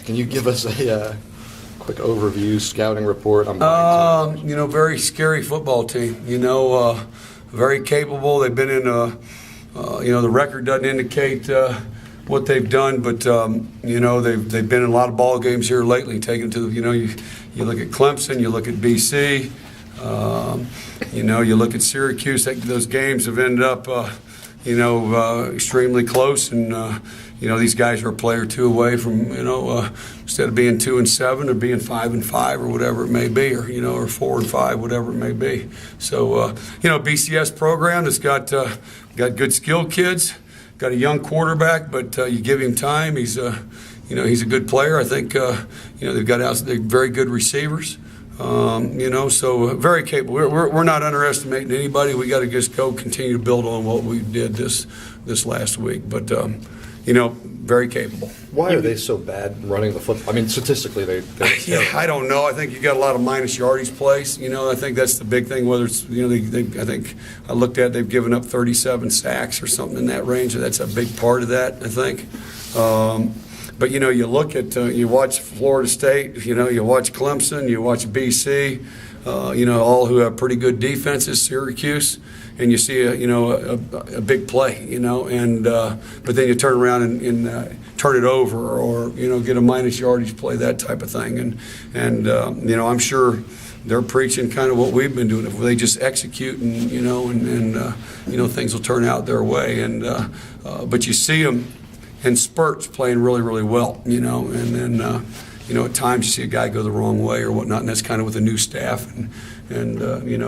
Can you give us a quick overview, scouting report? Very scary football team. Very capable. They've been in the record doesn't indicate what they've done, but they've been in a lot of ball games here lately. Taken to you look at Clemson, you look at BC, you look at Syracuse. Those games have ended up extremely close, and these guys are a player or two away from instead of being 2-7 or being 5-5 or whatever it may be, or 4-5, whatever it may be. So BCS program that's got good skilled kids, got a young quarterback, but you give him time, he's a good player. I think they've got very good receivers. So very capable. We're not underestimating anybody. We got to just go continue to build on what we did this last week. But very capable. Why are they so bad running the football? I mean, statistically, they're I don't know. I think you got a lot of minus yardage plays. I think that's the big thing. Whether it's I think I looked at they've given up 37 sacks or something in that range. That's a big part of that, I think. But you look at you watch Florida State, you watch Clemson, you watch BC, all who have pretty good defenses, Syracuse, and you see a big play, and but then you turn around and turn it over, or get a minus yardage play, that type of thing, and I'm sure they're preaching kind of what we've been doing. If they just execute and things will turn out their way, and but you see them in spurts playing really, really well, and then, at times you see a guy go the wrong way or whatnot, and that's kind of with a new staff and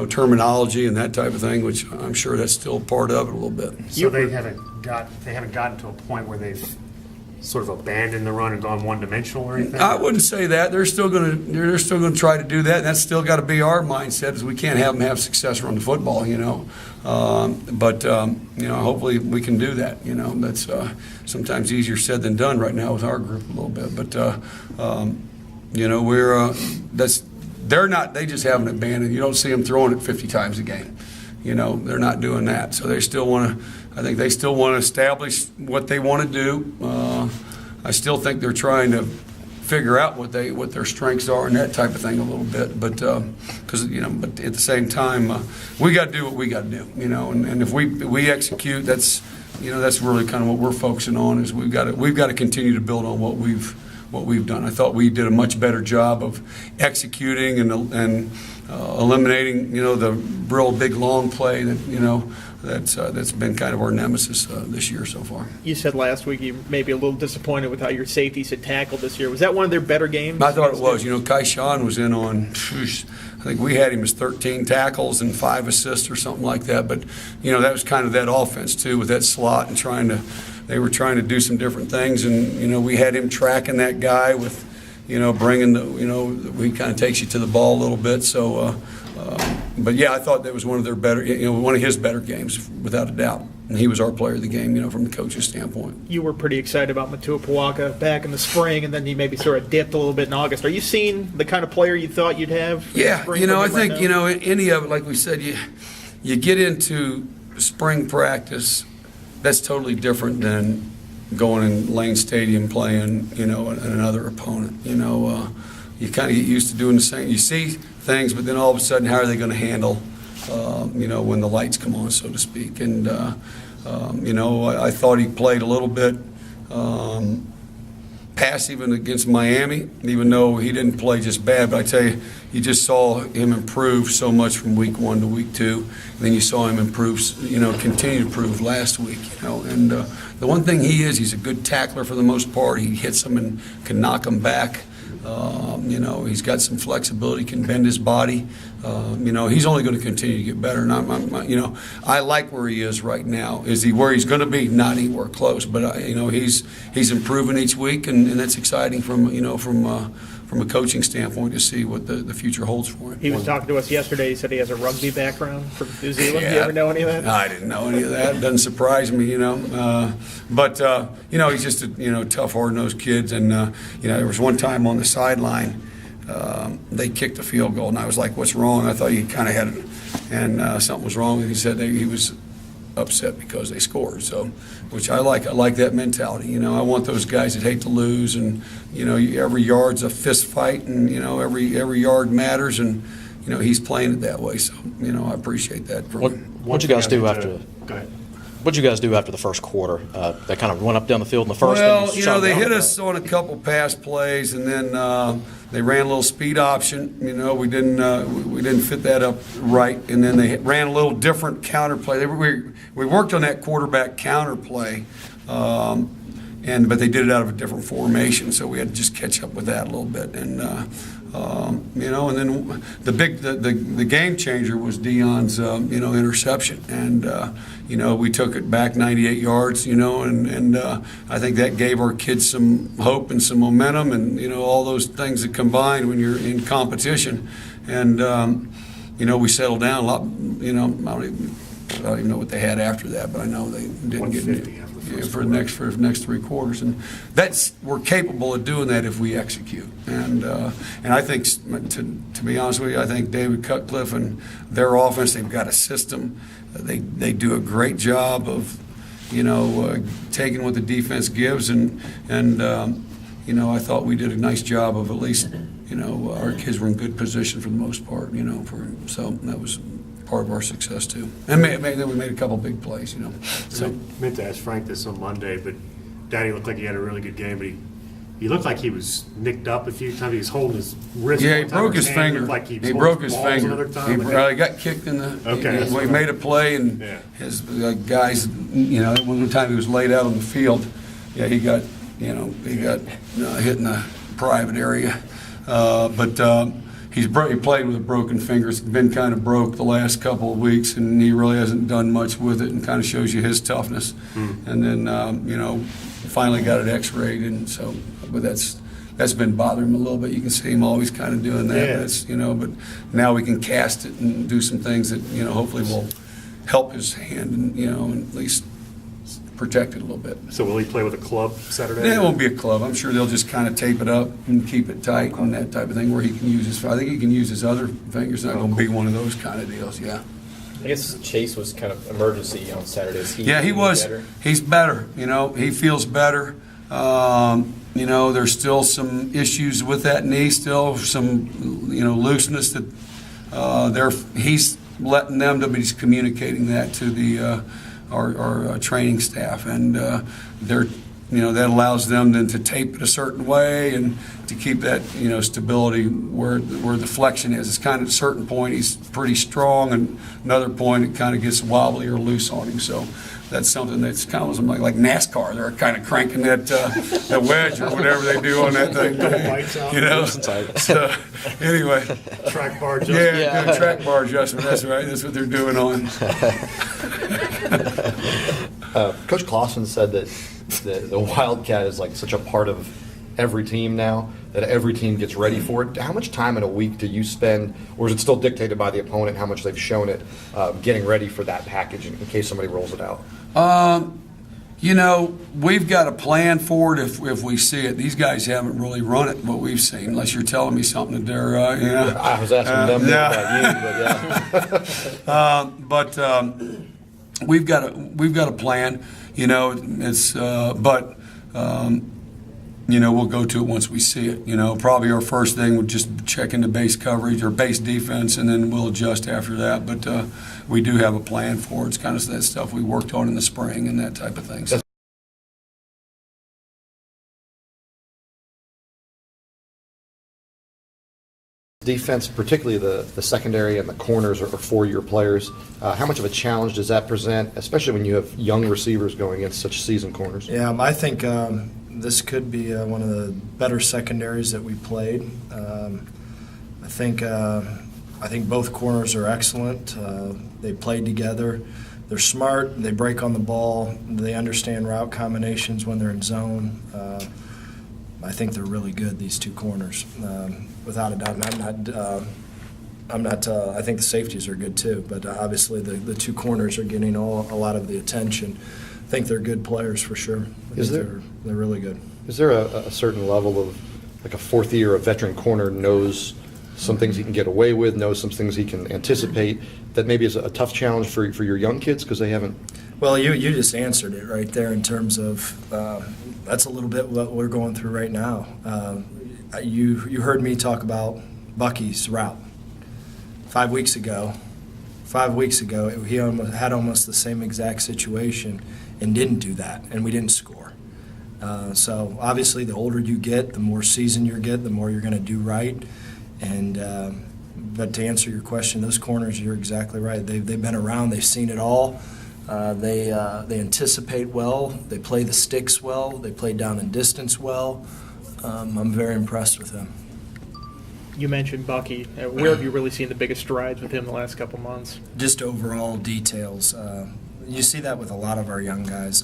terminology and that type of thing, which I'm sure that's still part of it a little bit. So they haven't gotten to a point where they've sort of abandoned the run and gone one-dimensional or anything? I wouldn't say that. They're still going to try to do that, and that's still got to be our mindset, is we can't have them have success running the football, but hopefully we can do that. That's sometimes easier said than done right now with our group a little bit. But they're not. They just haven't abandoned. You don't see them throwing it 50 times a game. They're not doing that. So they still want to. I think they still want to establish what they want to do. I still think they're trying to figure out what their strengths are and that type of thing a little bit. But but at the same time, we got to do what we got to do. And if we execute, that's really kind of what we're focusing on. Is we've got to continue to build on what we've done. I thought we did a much better job of executing and eliminating the real big long play that's been kind of our nemesis this year so far. You said last week you may be a little disappointed with how your safeties had tackled this year. Was that one of their better games? I thought it was. Kai Sean was in on, I think we had him as 13 tackles and 5 assists or something like that. But, that was kind of that offense, too, with that slot and they were trying to do some different things. And, we had him tracking that guy with, bringing he kind of takes you to the ball a little bit. So, but yeah, I thought that was one of their better, one of his better games, without a doubt. And he was our player of the game, from the coach's standpoint. You were pretty excited about Matua Puaka back in the spring, and then he maybe sort of dipped a little bit in August. Are you seeing the kind of player you thought you'd have? Yeah, I think, any of it, like we said, you get into spring practice, that's totally different than going in Lane Stadium playing, another opponent. You kind of get used to doing the same. You see things, but then all of a sudden, how are they going to handle, when the lights come on, so to speak? And, I thought he played a little bit passive against Miami, even though he didn't play just bad. But I tell you, you just saw him improve so much from week 1 to week 2. And then you saw him improve, continue to improve last week, And the one thing he's a good tackler for the most part. He hits them and can knock them back. He's got some flexibility, can bend his body. He's only going to continue to get better. And I like where he is right now. Is he where he's going to be? Not anywhere close. But he's improving each week, and that's exciting from a coaching standpoint to see what the future holds for him. He was talking to us yesterday. He said he has a rugby background from New Zealand. Yeah, Do you ever know any of that? I didn't know any of that. It doesn't surprise me, But he's just a tough, hard-nosed kid. And there was one time on the sideline, they kicked a field goal, and I was like, "What's wrong?" I thought he kind of had it, and something was wrong. And he said that he was upset because they scored. So, which I like. I like that mentality. You know, I want those guys that hate to lose, and you know, every yard's a fist fight, and you know, every yard matters, and you know, he's playing it that way. So, you know, I appreciate that. What'd you guys do after? Go ahead. What'd you guys do after the first quarter? They kind of went up down the field in the first. Well, and you shut know, they down. hit us on a couple pass plays, and then they ran a little speed option. You know, we didn't fit that up right, and then they ran a little different counter play. We worked on that quarterback counter play, but they did it out of a different formation, so we had to just catch up with that a little bit. And you know, and then the game changer was Deion's you know, interception, and you know, we took it back 98 yards, you know, and I think that gave our kids some hope and some momentum, and you know, all those things that combined when you're in competition, and you know, we settled down a lot. You know, I don't even know what they had after that, but I know they didn't get 150 after the first for the next 3 quarters, and we're capable of doing that if we execute. And I think, to be honest with you, I think David Cutcliffe and their offense, they've got a system. They do a great job of, you know, taking what the defense gives, and you know, I thought we did a nice job of at least, you know, our kids were in good position for the most part, you know, so that was part of our success too. And then we made a couple big plays, you know. So I meant to ask Frank this on Monday, but Daddy looked like he had a really good game, but he looked like he was nicked up a few times. He was holding his wrist. Yeah, he one time, broke his hand finger. looked like He was broke holding his balls finger. another time. He got kicked in the. Okay. He made a play, and Yeah. his guys, you know, one time he was laid out on the field. Yeah, he got hit in the private area, but. He played with a broken finger. It's been kind of broke the last couple of weeks, and he really hasn't done much with it, and kind of shows you his toughness. And then, you know, finally got it x-rayed, and so, but that's been bothering him a little bit. You can see him always kind of doing that. Yeah. But it's, you know, but now we can cast it and do some things that, you know, hopefully will help his hand, and, you know, and at least protect it a little bit. So will he play with a club Saturday? It won't be a club. I'm sure they'll just kind of tape it up and keep it tight and that type of thing, where he can use his. I think he can use his other fingers. Not going to be one of those kind of deals. Yeah. I guess Chase was kind of emergency on Saturdays. Yeah, he was. Better? He's better. You know, he feels better. You know, there's still some issues with that knee. Still some, you know, looseness that he's letting them to be communicating that to the. Our training staff, and they're, you know, that allows them then to tape it a certain way and to keep that, you know, stability where the flexion is. It's kind of at a certain point he's pretty strong, and another point it kind of gets wobbly or loose on him. So that's something that's kind of like NASCAR. They're kind of cranking that wedge or whatever they do on that thing. You know. So anyway, Track bar adjustment. Yeah, do a track bar adjustment. That's right. That's what they're doing on. Coach Clausen said that the Wildcat is like such a part of every team now, that every team gets ready for it. How much time in a week do you spend, or is it still dictated by the opponent, how much they've shown it, getting ready for that package in case somebody rolls it out? You know, we've got a plan for it if we see it. These guys haven't really run it, what we've seen, unless you're telling me something that they're, you know. I was asking them yeah. about you, but yeah. We've got a plan, you know. It's but you know, we'll go to it once we see it. You know, probably our first thing would just check into base coverage or base defense, and then we'll adjust after that. But we do have a plan for it. It's kind of that stuff we worked on in the spring and that type of thing. So. Defense, particularly the secondary and the corners are four-year players. How much of a challenge does that present, especially when you have young receivers going against such seasoned corners? Yeah, I think this could be one of the better secondaries that we played. I think both corners are excellent. They played together. They're smart. They break on the ball. They understand route combinations when they're in zone. I think they're really good, these two corners, without a doubt. And I think the safeties are good too, but obviously the two corners are getting a lot of the attention. I think they're good players for sure. They're really good. Is there a certain level of, like a fourth year, a veteran corner knows some things he can get away with, knows some things he can anticipate, that maybe is a tough challenge for your young kids because they haven't Well, you just answered it right there in terms of that's a little bit what we're going through right now. You heard me talk about Bucky's route 5 weeks ago. 5 weeks ago, he had almost the same exact situation and didn't do that, and we didn't score. So obviously, the older you get, the more seasoned you get, the more you're going to do right. And but to answer your question, those corners, you're exactly right. They've been around. They've seen it all. They anticipate well. They play the sticks well. They play down and distance well. I'm very impressed with them. You mentioned Bucky. Where have you really seen the biggest strides with him the last couple months? Just overall details. You see that with a lot of our young guys.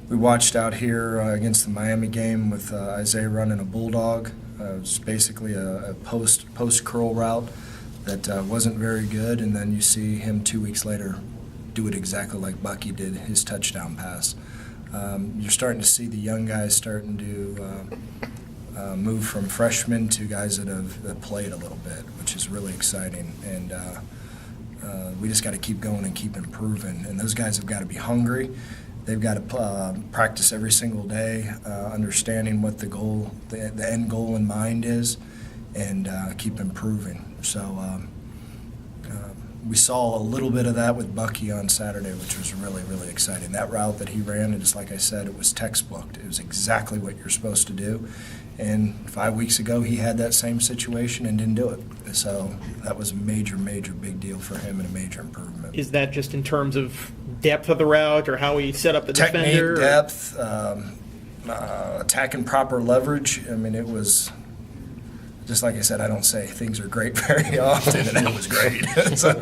We watched out here against the Miami game with Isaiah running a bulldog. It was basically a post curl route that wasn't very good, and then you see him 2 weeks later do it exactly like Bucky did his touchdown pass. You're starting to see the young guys starting to move from freshmen to guys that have played a little bit, which is really exciting. And we just got to keep going and keep improving. And those guys have got to be hungry. They've got to practice every single day, understanding what the goal, the end goal in mind is, and keep improving. So we saw a little bit of that with Bucky on Saturday, which was really, really exciting. That route that he ran, and just like I said, it was textbooked. It was exactly what you're supposed to do. And 5 weeks ago, he had that same situation and didn't do it. So that was a major, major big deal for him and a major improvement. Is that just in terms of depth of the route or how he set up the Technique, defender? depth, attacking proper leverage. I mean, it was just like I said. I don't say things are great very often, and it was great. So,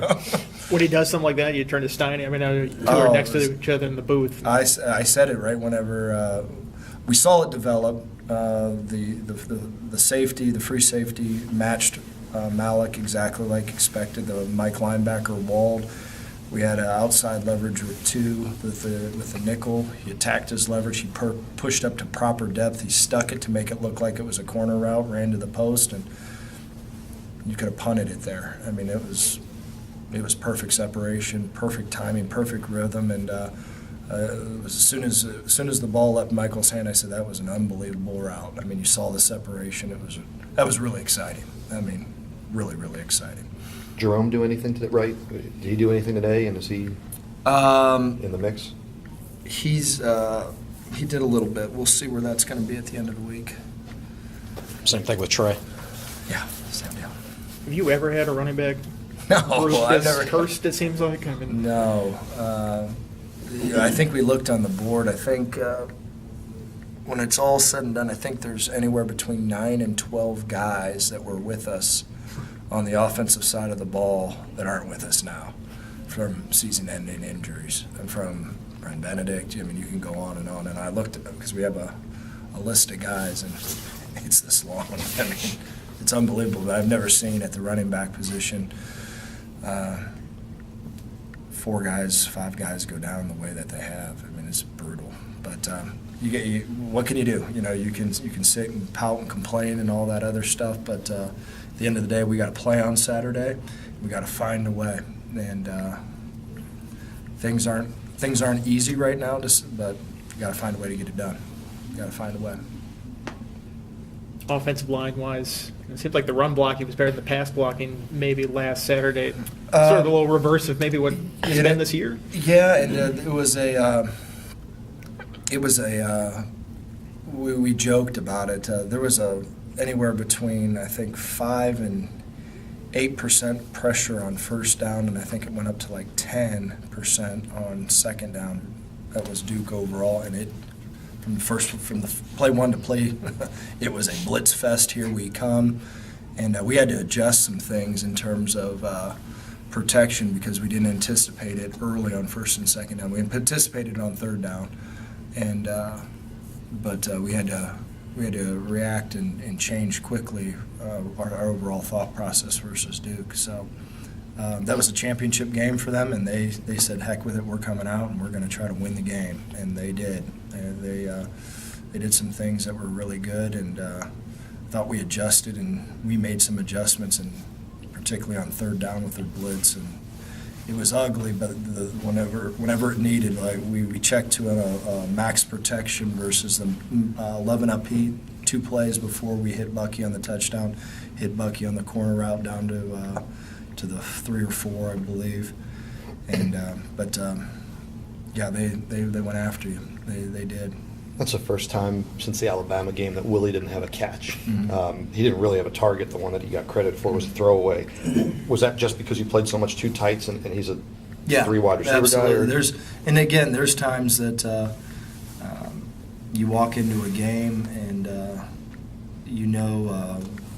When he does something like that, you turn to Steiny. I mean, you two are next to each other in the booth. I said it right whenever we saw it develop. The safety, the free safety matched Malik exactly like expected. The Mike linebacker walled. We had outside leverage with two with the nickel. He attacked his leverage. He pushed up to proper depth. He stuck it to make it look like it was a corner route, ran to the post, and you could have punted it there. I mean, it was perfect separation, perfect timing, perfect rhythm, and as soon as the ball left Michael's hand, I said that was an unbelievable route. I mean, you saw the separation. That was really exciting. I mean, really, really exciting. Jerome do anything today? Right? Did he do anything today? And is he in the mix? He did a little bit. We'll see where that's going to be at the end of the week. Same thing with Trey. Yeah, same deal. Have you ever had a running back No, I've never. cursed, it seems like? I mean, No. I think we looked on the board. I think when it's all said and done, I think there's anywhere between 9 and 12 guys that were with us on the offensive side of the ball that aren't with us now from season-ending injuries. And from Brian Benedict, I mean, you can go on. And I looked at them because we have a list of guys, and it's this long. I mean, it's unbelievable. But I've never seen at the running back position 4 guys, 5 guys go down the way that they have. I mean, it's brutal. But what can you do? You know, you can sit and pout and complain and all that other stuff. But at the end of the day, we got to play on Saturday. We got to find a way. And things aren't easy right now. But you got to find a way to get it done. You got to find a way. offensive line-wise, it seems like the run blocking was better than the pass blocking maybe last Saturday. Sort of a little reverse of maybe what it's been this year. Yeah, and we joked about it. There was anywhere between, I think, 5 and 8% pressure on first down, and I think it went up to like 10% on second down. That was Duke overall, and it from the play one to play, it was a blitz fest. Here we come, and we had to adjust some things in terms of protection because we didn't anticipate it early on first and second down. We anticipated it on third down, and but we had to react and change quickly our overall thought process versus Duke. So that was a championship game for them, and they said, heck with it, we're coming out and we're going to try to win the game, and they did. And they did some things that were really good, and thought we adjusted, and we made some adjustments, and particularly on third down with their blitz, it was ugly, but whenever it needed, like we checked to a max protection versus the 11 up heat, 2 plays before we hit Bucky on the touchdown, hit Bucky on the corner route down to the 3 or 4, I believe. And yeah, they went after you. They did. That's the first time since the Alabama game that Willie didn't have a catch. He didn't really have a target. The one that he got credit for was a throwaway. Was that just because you played so much 2 tights and he's a 3 wide receiver absolutely. guy? Or? There's times that you walk into a game and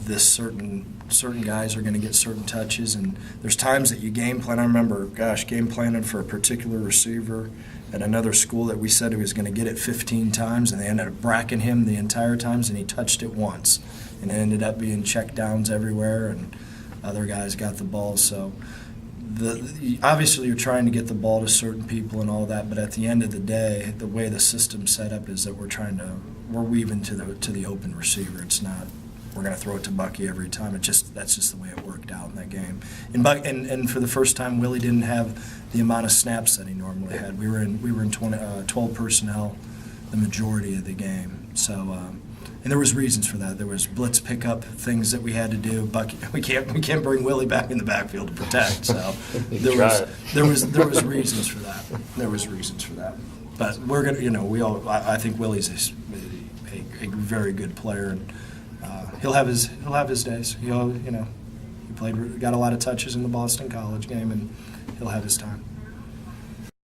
this certain guys are going to get certain touches, and there's times that you game plan. I remember, game planning for a particular receiver at another school that we said he was going to get it 15 times, and they ended up bracking him the entire times, and he touched it once. And it ended up being check downs everywhere, and other guys got the ball. So obviously you're trying to get the ball to certain people and all that, but at the end of the day, the way the system's set up is that we're weaving to the open receiver. It's not we're going to throw it to Bucky every time. That's just the way it worked out in that game. And for the first time, Willie didn't have the amount of snaps that he normally had. We were in 12 personnel the majority of the game. So and there was reasons for that. There was blitz pickup things that we had to do. Bucky, we can't bring Willie back in the backfield to protect. So there was reasons for that. There was reasons for that. But we're gonna I think Willie's a very good player, and he'll have his days. He got a lot of touches in the Boston College game, and he'll have his time.